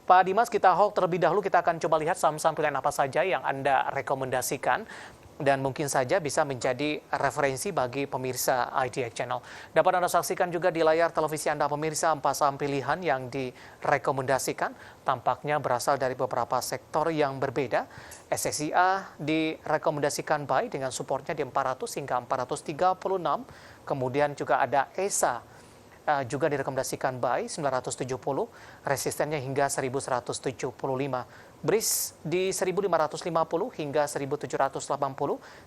Pak Dimas, kita hold terlebih dahulu, kita akan coba lihat saham-saham pilihan apa saja yang Anda rekomendasikan dan mungkin saja bisa menjadi referensi bagi pemirsa IDX Channel. Dapat Anda saksikan juga di layar televisi Anda pemirsa 4 saham pilihan yang direkomendasikan tampaknya berasal dari beberapa sektor yang berbeda. SSIA direkomendasikan buy dengan supportnya di 400 hingga 436. Kemudian juga ada ESA juga direkomendasikan buy 970, resistennya hingga 1175. BRIS di 1550 hingga 1780,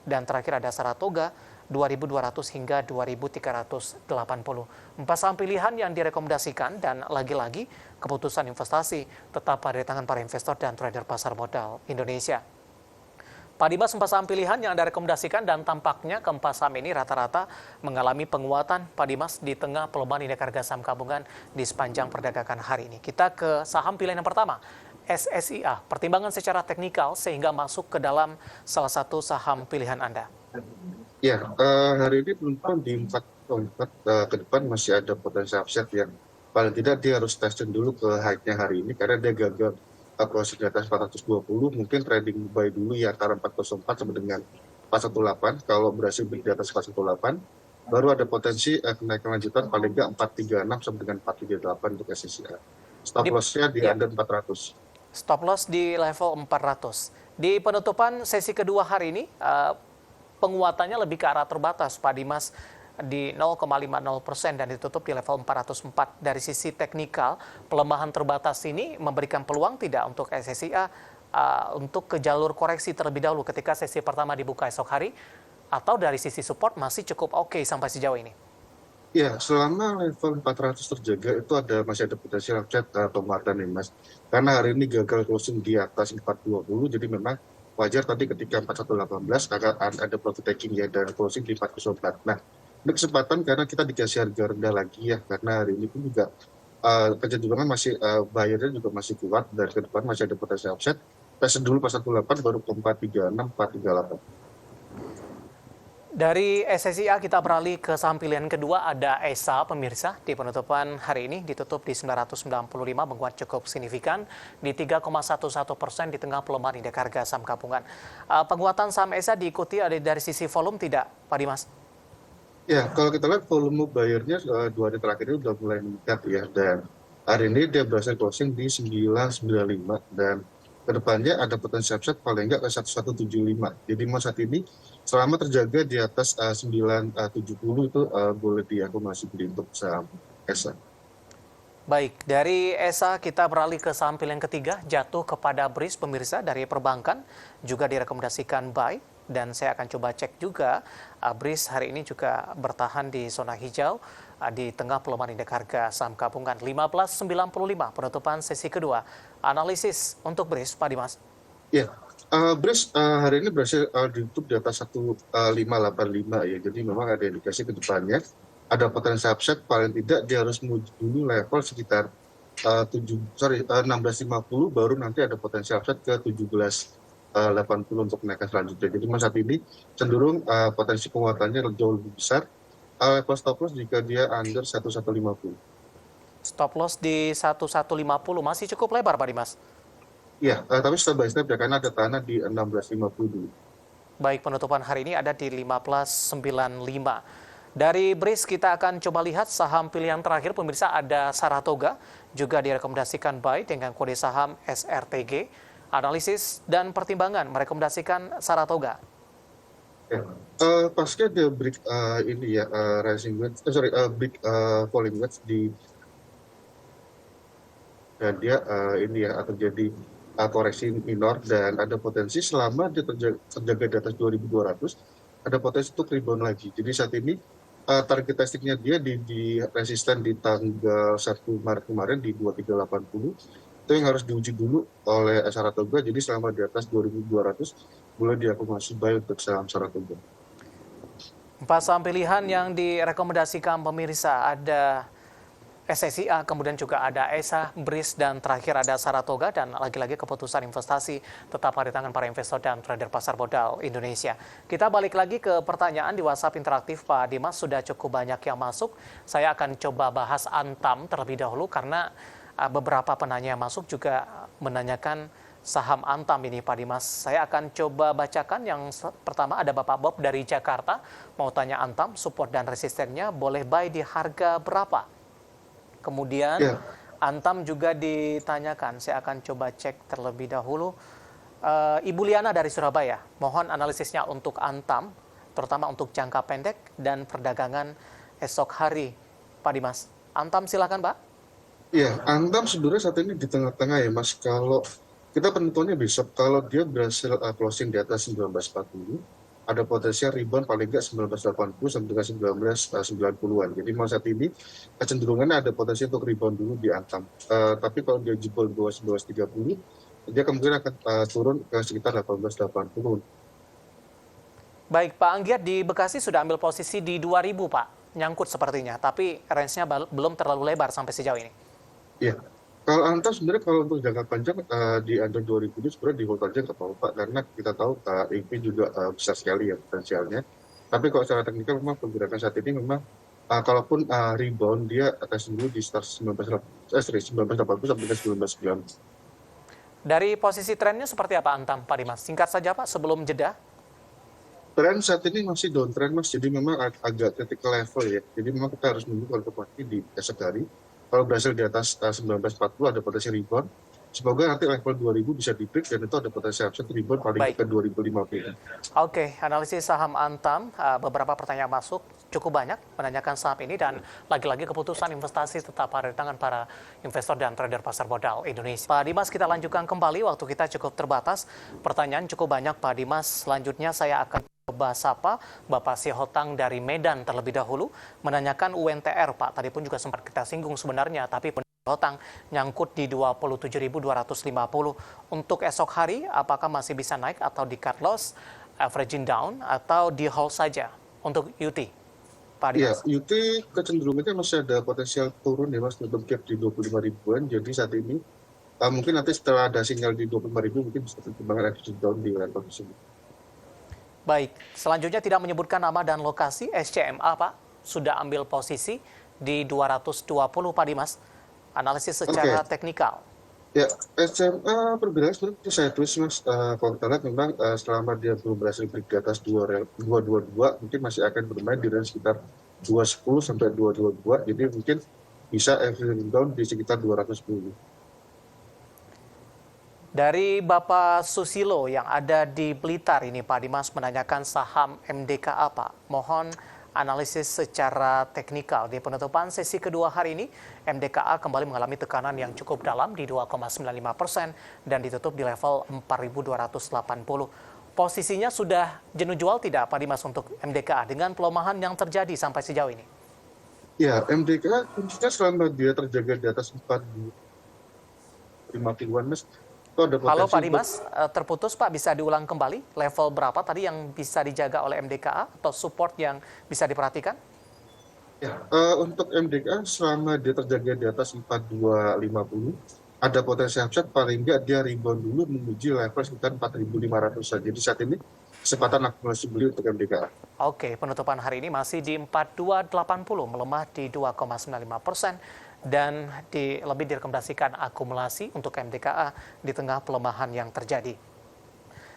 dan terakhir ada Saratoga 2200 hingga 2380. 4 saham pilihan yang direkomendasikan, dan lagi-lagi keputusan investasi tetap pada tangan para investor dan trader pasar modal Indonesia. Pak Dimas, 4 saham pilihan yang Anda rekomendasikan dan tampaknya keempat saham ini rata-rata mengalami penguatan, Pak Dimas, di tengah pelemahan indeks harga saham gabungan di sepanjang perdagangan hari ini. Kita ke saham pilihan yang pertama, SSIA. Pertimbangan secara teknikal sehingga masuk ke dalam salah satu saham pilihan Anda. Ya, hari ini penutupan di 4,4 ke depan masih ada potensi upside yang paling tidak dia harus testing dulu ke high-nya hari ini karena dia gagal closing di atas 420, mungkin trading buy dulu ya antara 404 sampai dengan 418. Kalau berhasil di atas 418, baru ada potensi kenaikan lanjutan paling nggak 436 sampai dengan 438 untuk SSIA. Stop loss-nya di under 400. Stop loss di level 400. Di penutupan sesi kedua hari ini, penguatannya lebih ke arah terbatas, Pak Dimas, di 0,50% dan ditutup di level 404. Dari sisi teknikal, pelemahan terbatas ini memberikan peluang tidak untuk SSIA untuk ke jalur koreksi terlebih dahulu ketika sesi pertama dibuka esok hari, atau dari sisi support masih cukup oke sampai sejauh ini? Ya, selama level 400 terjaga itu masih ada potensi upside penguatan nih Mas. Karena hari ini gagal closing di atas 420, jadi memang wajar tadi ketika 4118 ada profit taking ya dan closing di 404. Nah, ini kesempatan karena kita dikasih harga rendah lagi ya, karena hari ini pun juga kecenderungan masih bayarnya juga masih kuat dan ke depan masih ada potensi upside. Tes dulu 418 baru ke 436, 438. Dari SSIA kita beralih ke saham pilihan kedua, ada ESA pemirsa. Di penutupan hari ini ditutup di 995, menguat cukup signifikan di 3,11% di tengah pelemahan indeks harga saham gabungan. Penguatan saham ESA diikuti dari sisi volume tidak, Pak Dimas? Ya, kalau kita lihat volume bayarnya 2 hari terakhir ini sudah mulai meningkat ya, dan hari ini dia berhasil closing di 995 dan kedepannya ada potensi upside paling nggak ke 1175. Jadi mas saat ini selama terjaga di atas 970 itu boleh diakumulasi beli untuk saham ESA. Baik, dari ESA kita beralih ke saham pilihan ketiga, jatuh kepada BRIS pemirsa dari perbankan, juga direkomendasikan buy. Dan saya akan coba cek juga, BRIS hari ini juga bertahan di zona hijau di tengah pelemahan indeks harga saham gabungan 1595 penutupan sesi kedua. Analisis untuk BRIS, Pak Dimas. Ya, BRIS hari ini berhasil ditutup di atas 1585 ya, jadi memang ada indikasi ke depannya ada potensi upside, paling tidak dia harus menuju dulu level sekitar 1650, baru nanti ada potensi upside ke 1780 untuk kenaikan selanjutnya. Jadi mas saat ini cenderung potensi penguatannya jauh lebih besar. Level stop loss jika dia under 1150. Stop loss di 1150 masih cukup lebar, Pak Dimas? Iya, tapi step by step ya, karena ada tanah di 1650 dulu. Baik, penutupan hari ini ada di 1595. Dari BRIS kita akan coba lihat saham pilihan terakhir pemirsa, ada Saratoga, juga direkomendasikan buy dengan kode saham SRTG. Analisis dan pertimbangan merekomendasikan Saratoga. Ya, pasca dia break ini ya rising wedge, break falling wedge di, dan dia ini ya terjadi koreksi minor dan ada potensi selama dia terjaga di atas 2200 ada potensi untuk rebound lagi. Jadi saat ini target testingnya dia di resisten di tanggal 1 Maret kemarin di 2380, itu yang harus diuji dulu oleh Saratoga. Jadi selama di atas 2200 boleh diakumulasi buy untuk saham Saratoga. 4 saham pilihan yang direkomendasikan pemirsa ada SSIA, kemudian juga ada ESA, BRIS, dan terakhir ada Saratoga. Dan lagi-lagi keputusan investasi tetap ada di tangan para investor dan trader pasar modal Indonesia. Kita balik lagi ke pertanyaan di WhatsApp interaktif, Pak Dimas. Sudah cukup banyak yang masuk. Saya akan coba bahas Antam terlebih dahulu karena beberapa penanya yang masuk juga menanyakan saham Antam ini Pak Dimas. Saya akan coba bacakan yang pertama ada Bapak Bob dari Jakarta. Mau tanya Antam, support dan resistennya boleh buy di harga berapa? Kemudian Ya, Antam juga ditanyakan, saya akan coba cek terlebih dahulu. Ibu Liana dari Surabaya, mohon analisisnya untuk Antam, terutama untuk jangka pendek dan perdagangan esok hari, Pak Dimas. Antam silakan Pak. ya, Antam sebenarnya saat ini di tengah-tengah ya Mas. Kalau kita penentuannya besok, kalau dia berhasil closing di atas 1940, ada potensi rebound paling nggak 1980 sampai dengan 1990-an. Jadi mau saat ini kecenderungannya ada potensi untuk rebound dulu di Antam. Tapi kalau dia jebol di bawah 1930, dia kemungkinan akan turun ke sekitar 1880. Baik, Pak Anggiat di Bekasi sudah ambil posisi di 2000 Pak, nyangkut sepertinya, tapi range-nya belum terlalu lebar sampai sejauh ini. Iya, kalau Antam sebenarnya kalau untuk jangka panjang di under 2000 itu sebenarnya di hold aja nggak apa-apa karena kita tahu IP juga besar sekali ya potensialnya. Tapi kalau secara teknikal memang pergerakan saat ini memang kalaupun rebound dia akan dulu di start 1980 sampai ke 1990. Dari posisi trennya seperti apa Antam, Pak Dimas? Singkat saja Pak, sebelum jeda. Tren saat ini masih downtrend Mas, jadi memang agak critical level ya. Jadi memang kita harus menunggu konfirmasi di esok hari. Kalau berhasil di atas 1940 ada potensi rebound. Semoga nanti level 2000 bisa di-break dan itu ada potensi upside rebound paling Baik. ke 2050. Oke, analisis saham Antam, beberapa pertanyaan masuk cukup banyak menanyakan saham ini dan lagi-lagi keputusan investasi tetap ada di tangan para investor dan trader pasar modal Indonesia. Pak Dimas, kita lanjutkan kembali, waktu kita cukup terbatas. Pertanyaan cukup banyak Pak Dimas, selanjutnya saya akan coba sapa Bapak Sihotang dari Medan terlebih dahulu, menanyakan UNTR Pak, tadi pun juga sempat kita singgung sebenarnya, tapi Sihotang nyangkut di 27.250. Untuk esok hari, apakah masih bisa naik atau di cut loss, averaging down, atau di hold saja untuk UT, Pak Iya, Dimas? UT kecenderungannya masih ada potensial turun ya Mas, tutup gap di 25 ribuan. Jadi saat ini mungkin nanti setelah ada sinyal di 25 ribu mungkin bisa perkembangan exit down di level tersebut. Baik, selanjutnya tidak menyebutkan nama dan lokasi, SCMA Pak, sudah ambil posisi di 220 Pak Dimas. Analisis secara Oke. teknikal. Ya, SMA pergerakan sebenarnya saya tulis Mas, kalau kita lihat memang selama dia belum berhasil break di atas 222, mungkin masih akan bermain di range sekitar 210 sampai 222, jadi mungkin bisa averaging down di sekitar 210. Dari Bapak Susilo yang ada di Blitar ini Pak Dimas menanyakan saham MDKA Pak. Mohon analisis secara teknikal. Di penutupan sesi kedua hari ini, MDKA kembali mengalami tekanan yang cukup dalam di 2,95% dan ditutup di level 4.280. Posisinya sudah jenuh jual tidak Pak Dimas untuk MDKA dengan pelemahan yang terjadi sampai sejauh ini? Ya, MDK kuncinya selama dia terjaga di atas 4.50-an Mas, itu ada Halo potensi Pak untuk Dimas, terputus Pak, bisa diulang kembali level berapa tadi yang bisa dijaga oleh MDKA atau support yang bisa diperhatikan? ya, untuk MDK selama dia terjaga di atas 4250, ada potensi upside paling nggak dia rebound dulu menuju level sekitar 4.500. Jadi saat ini kesempatan akumulasi beli untuk MDK. Oke, penutupan hari ini masih di 4280, melemah di 2,95% dan lebih direkomendasikan akumulasi untuk MDKA di tengah pelemahan yang terjadi.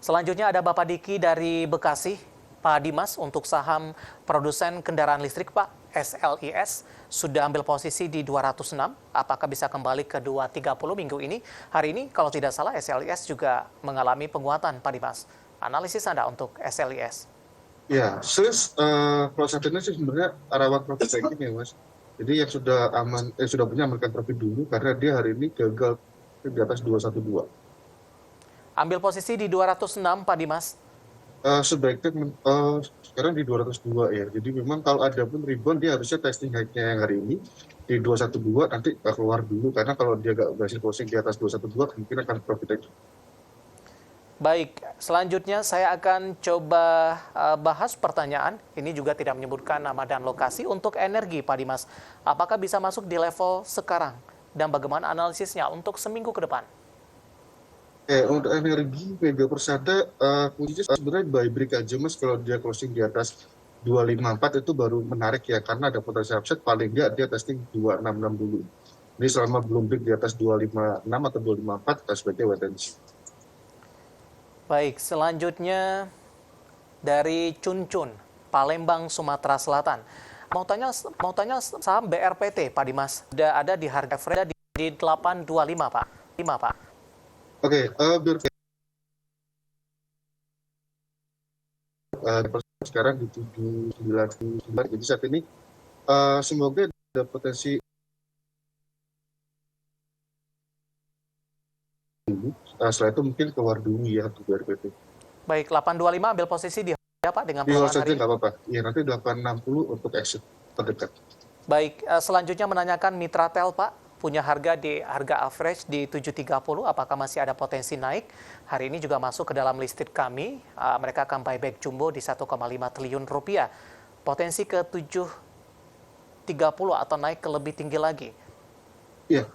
Selanjutnya ada Bapak Diki dari Bekasi. Pak Dimas, untuk saham produsen kendaraan listrik Pak, SLIS, sudah ambil posisi di 206. Apakah bisa kembali ke 230 minggu ini? Hari ini kalau tidak salah SLIS juga mengalami penguatan Pak Dimas. Analisis Anda untuk SLIS? Ya, kalau saat ini sih sebenarnya rawan profit taking ya Mas. Jadi yang sudah aman, sudah punya amankan profit dulu karena dia hari ini gagal di atas 212. Ambil posisi di 206 Pak Dimas. Sebaiknya sekarang di 202 ya. Jadi memang kalau ada pun rebound dia harusnya testing high-nya yang hari ini di 212 nanti keluar dulu karena kalau dia nggak berhasil closing di atas 212 mungkin akan profit taking. Baik, selanjutnya saya akan coba bahas pertanyaan. Ini juga tidak menyebutkan nama dan lokasi untuk energi Pak Dimas. Apakah bisa masuk di level sekarang? Dan bagaimana analisisnya untuk seminggu ke depan? Untuk energi Mega Persada kuncinya sebenarnya buy break aja Mas, kalau dia closing di atas 254 itu baru menarik ya karena ada potensi upside paling nggak dia testing 266 dulu. Jadi selama belum break di atas 256 atau 254, kita sebagai wait and see. Baik, selanjutnya dari Cuncun, Palembang, Sumatera Selatan. Mau tanya saham BRPT, Pak Dimas. Sudah ada di harga average di 825, Pak. 5, Pak. Oke, sekarang di 799. Jadi saat ini semoga ada potensi setelah itu mungkin keluar dulu ya untuk BRPT. Baik, 825 ambil posisi di Pak dengan Di pelemahan saja hari ini. nggak apa-apa. Ya nanti 860 untuk exit terdekat. Baik, selanjutnya menanyakan Mitratel, Pak. Punya harga di harga average di 730, apakah masih ada potensi naik? Hari ini juga masuk ke dalam listed kami. Mereka akan buyback jumbo di 1,5 triliun rupiah. Potensi ke 730 atau naik ke lebih tinggi lagi. Ya,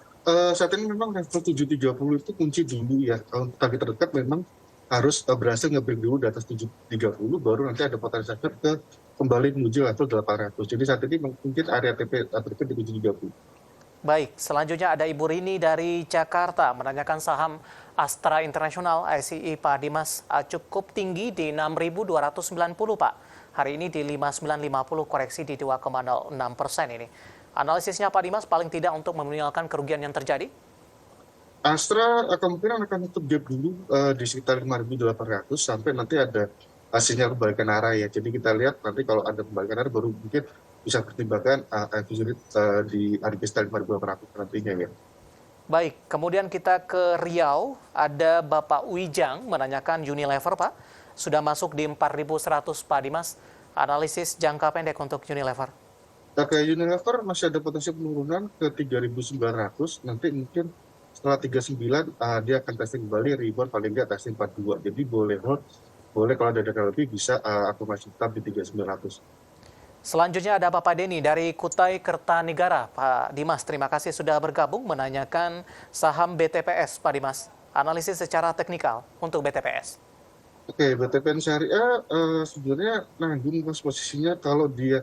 saat ini memang level 730 itu kunci dulu ya. Kalau target terdekat memang harus berhasil nge-break dulu di atas 730, baru nanti ada potensi ke kembali menuju level 800. Jadi saat ini mungkin area TP terdekat di 730. Baik, selanjutnya ada Ibu Rini dari Jakarta menanyakan saham Astra International (ASI) Pak Dimas, cukup tinggi di 6.290, Pak. Hari ini di 5950, koreksi di 2,06% ini. Analisisnya Pak Dimas paling tidak untuk meminimalkan kerugian yang terjadi? Astra kemungkinan akan tutup gap dulu di sekitar 5.800 sampai nanti ada hasilnya kebalikan arah ya. Jadi kita lihat nanti kalau ada kebalikan arah baru mungkin bisa pertimbangkan advisory di harga sekitar 5.800 nantinya ya. Baik, kemudian kita ke Riau, ada Bapak Wijang menanyakan Unilever, Pak. Sudah masuk di 4.100, Pak Dimas. Analisis jangka pendek untuk Unilever. Ke Unilever masih ada potensi penurunan ke 3.900, nanti mungkin setelah 39 dia akan testing kembali, rebound paling nggak testing 42. Jadi boleh hold, boleh kalau ada dana lebih bisa akumulasi tetap di 3.900. Selanjutnya ada Bapak Denny dari Kutai Kertanegara. Pak Dimas, terima kasih sudah bergabung menanyakan saham BTPS, Pak Dimas. Analisis secara teknikal untuk BTPS. Oke, BTPN Syariah sebenarnya nanggung posisinya kalau dia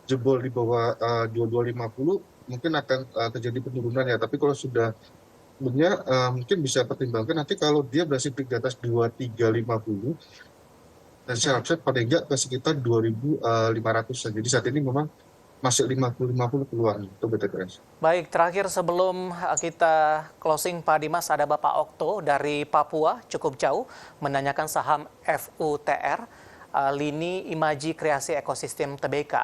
jebol di bawah 2250 mungkin akan terjadi penurunan ya. Tapi kalau sudah punya mungkin bisa pertimbangkan nanti kalau dia berhasil di atas 2350 dan share upside paling enggak ke sekitar 2.500. Jadi saat ini memang masih 50-50 peluang untuk BTPS. Baik, terakhir sebelum kita closing Pak Dimas, ada Bapak Okto dari Papua, cukup jauh, menanyakan saham FUTR, Lini Imaji Kreasi Ekosistem TBK.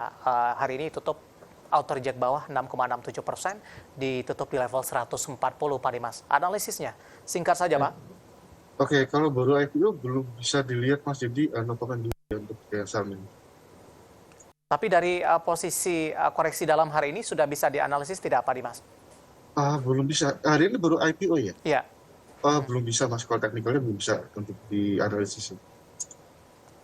Hari ini tutup auto reject bawah 6,67%, ditutup di level 140, Pak Dimas. Analisisnya, singkat saja Pak. Oke, kalau baru IPO belum bisa dilihat Mas, jadi no comment dulu ya untuk saham ini. Tapi dari posisi koreksi dalam hari ini sudah bisa dianalisis tidak Pak Dimas? Belum bisa. Hari ini baru IPO ya? Iya. Belum bisa Mas, kalau teknikalnya belum bisa untuk dianalisis.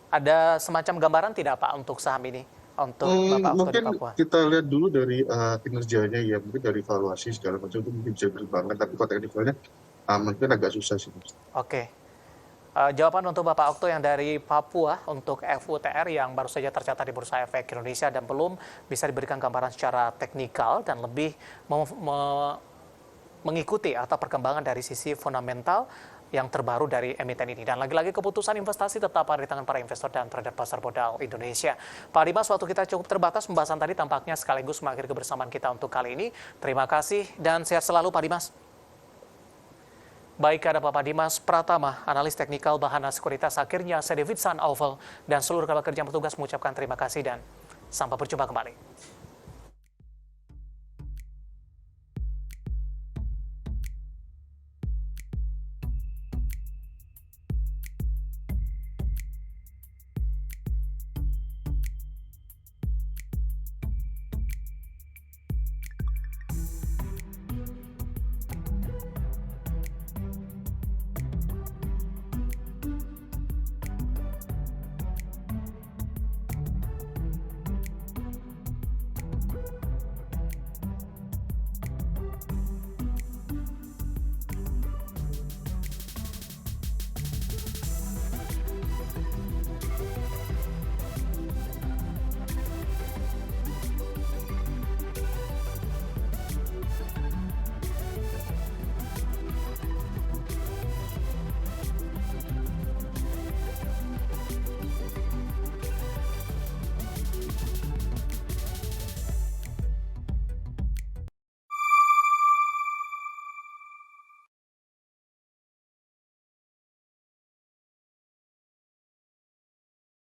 Ada semacam gambaran tidak Pak untuk saham ini? Untuk Bapak Okto di Papua? Mungkin kita lihat dulu dari kinerjanya ya, mungkin dari valuasi segala macam itu mungkin bisa berkembang, tapi kalau teknikalnya mungkin agak susah sih. Oke. Jawaban untuk Bapak Okto yang dari Papua untuk FUTR yang baru saja tercatat di Bursa Efek Indonesia dan belum bisa diberikan gambaran secara teknikal dan lebih mengikuti atau perkembangan dari sisi fundamental yang terbaru dari emiten ini. Dan lagi-lagi keputusan investasi tetap ada di tangan para investor dan trader pasar modal Indonesia. Pak Dimas, waktu kita cukup terbatas, pembahasan tadi tampaknya sekaligus mengakhiri kebersamaan kita untuk kali ini. Terima kasih dan sehat selalu Pak Dimas. Baik, ada Bapak Dimas Pratama, analis teknikal Bahana Sekuritas. Akhirnya saya David San Oval dan seluruh rekan kerja petugas mengucapkan terima kasih dan sampai berjumpa kembali.